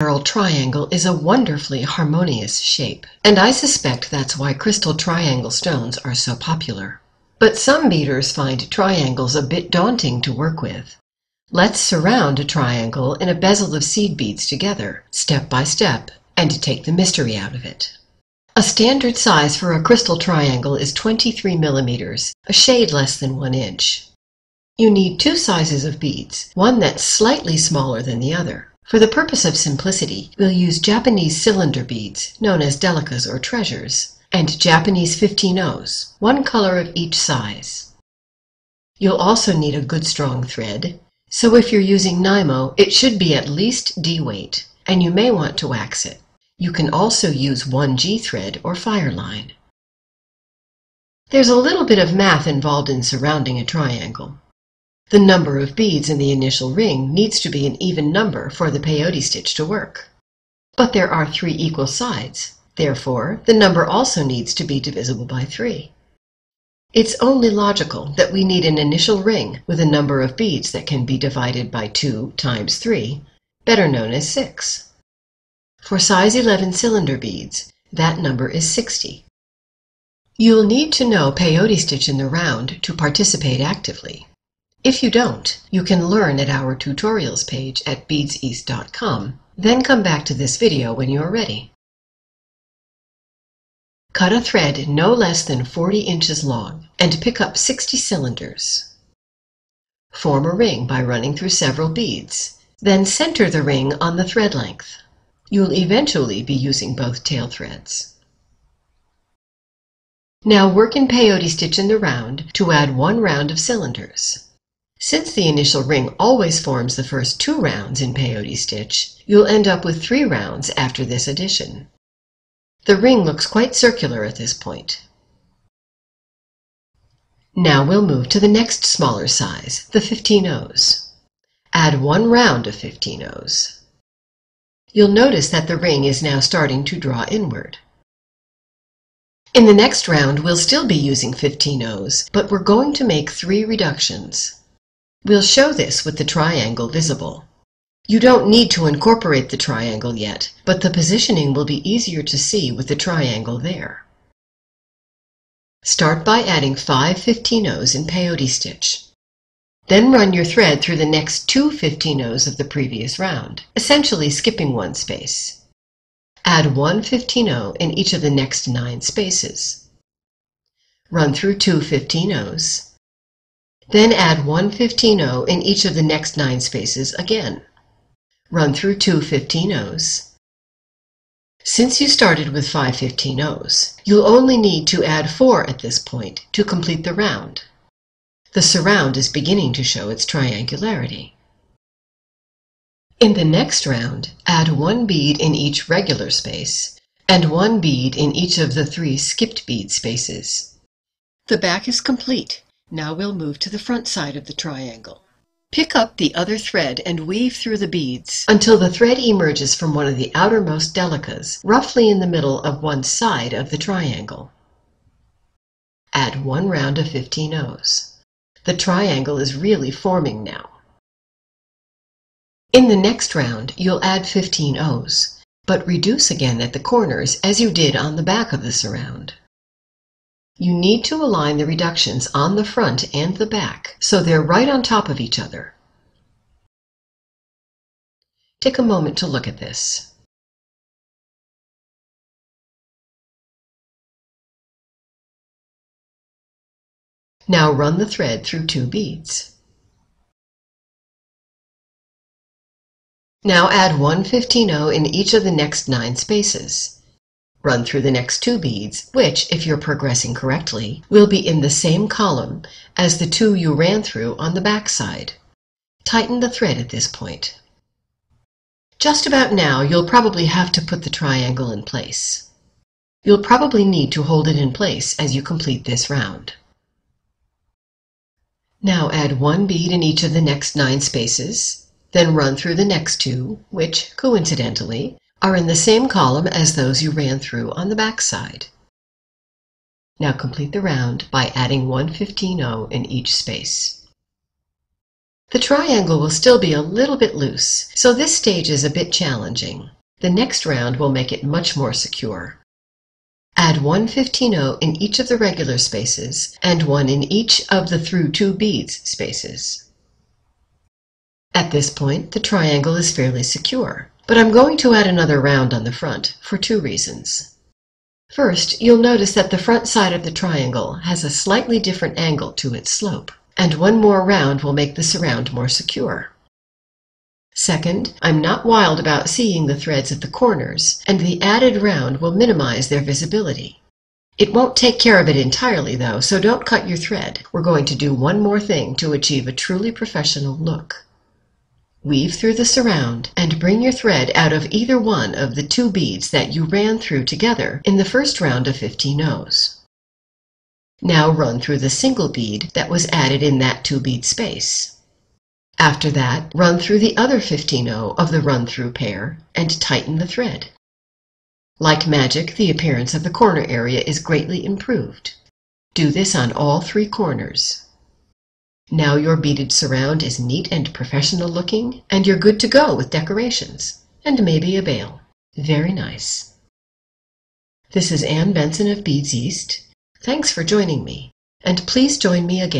Spiral triangle is a wonderfully harmonious shape, and I suspect that's why crystal triangle stones are so popular. But some beaders find triangles a bit daunting to work with. Let's surround a triangle in a bezel of seed beads together, step by step, and take the mystery out of it. A standard size for a crystal triangle is 23 millimeters, a shade less than 1 inch. You need 2 sizes of beads, one that's slightly smaller than the other. For the purpose of simplicity, we'll use Japanese cylinder beads, known as delicas or treasures, and Japanese 15-ohs, one color of each size. You'll also need a good strong thread, so if you're using Nymo, it should be at least D weight, and you may want to wax it. You can also use 1G thread or fire line. There's a little bit of math involved in surrounding a triangle. The number of beads in the initial ring needs to be an even number for the peyote stitch to work. But there are 3 equal sides, therefore the number also needs to be divisible by 3. It's only logical that we need an initial ring with a number of beads that can be divided by 2 times 3, better known as 6. For size 11 cylinder beads, that number is 60. You'll need to know peyote stitch in the round to participate actively. If you don't, you can learn at our tutorials page at beadseast.com, then come back to this video when you're ready. Cut a thread no less than 40 inches long and pick up 60 cylinders. Form a ring by running through several beads, then center the ring on the thread length. You'll eventually be using both tail threads. Now work in peyote stitch in the round to add 1 round of cylinders. Since the initial ring always forms the first 2 rounds in peyote stitch, you'll end up with 3 rounds after this addition. The ring looks quite circular at this point. Now we'll move to the next smaller size, the 15-ohs. Add 1 round of 15-ohs. You'll notice that the ring is now starting to draw inward. In the next round, we'll still be using 15-ohs, but we're going to make 3 reductions. We'll show this with the triangle visible. You don't need to incorporate the triangle yet, but the positioning will be easier to see with the triangle there. Start by adding 5 15-ohs in peyote stitch. Then run your thread through the next 2 15-ohs of the previous round, essentially skipping 1 space. Add 1 15-oh in each of the next 9 spaces. Run through 2 15-ohs. Then add 1 15-oh in each of the next 9 spaces again. Run through 2 15-ohs. Since you started with 5 15-ohs, you'll only need to add 4 at this point to complete the round. The surround is beginning to show its triangularity. In the next round, add 1 bead in each regular space and 1 bead in each of the 3 skipped bead spaces. The back is complete. Now we'll move to the front side of the triangle. Pick up the other thread and weave through the beads until the thread emerges from one of the outermost delicas, roughly in the middle of one side of the triangle. Add 1 round of 15-ohs. The triangle is really forming now. In the next round, you'll add 15-ohs, but reduce again at the corners as you did on the back of the surround. You need to align the reductions on the front and the back so they're right on top of each other. Take a moment to look at this. Now run the thread through 2 beads. Now add 1 15-oh in each of the next 9 spaces. Run through the next 2 beads, which, if you're progressing correctly, will be in the same column as the 2 you ran through on the back side. Tighten the thread at this point. Just about now, you'll probably have to put the triangle in place. You'll probably need to hold it in place as you complete this round. Now add 1 bead in each of the next 9 spaces, then run through the next 2, which, coincidentally, are in the same column as those you ran through on the back side. Now complete the round by adding 1 15-oh in each space. The triangle will still be a little bit loose, so this stage is a bit challenging. The next round will make it much more secure. Add 1 15-0 in each of the regular spaces and 1 in each of the through 2 beads spaces. At this point, the triangle is fairly secure, but I'm going to add another round on the front for 2 reasons. First, you'll notice that the front side of the triangle has a slightly different angle to its slope, and 1 more round will make the surround more secure. Second, I'm not wild about seeing the threads at the corners, and the added round will minimize their visibility. It won't take care of it entirely though, so don't cut your thread. We're going to do one more thing to achieve a truly professional look. Weave through the surround and bring your thread out of either one of the 2 beads that you ran through together in the first round of 15-0s. Now run through the single bead that was added in that 2-bead space. After that, run through the other 15-0 of the run-through pair and tighten the thread. Like magic, the appearance of the corner area is greatly improved. Do this on all 3 corners. Now your beaded surround is neat and professional looking, and you're good to go with decorations, and maybe a bail. Very nice. This is Ann Benson of Beads East. Thanks for joining me, and please join me again.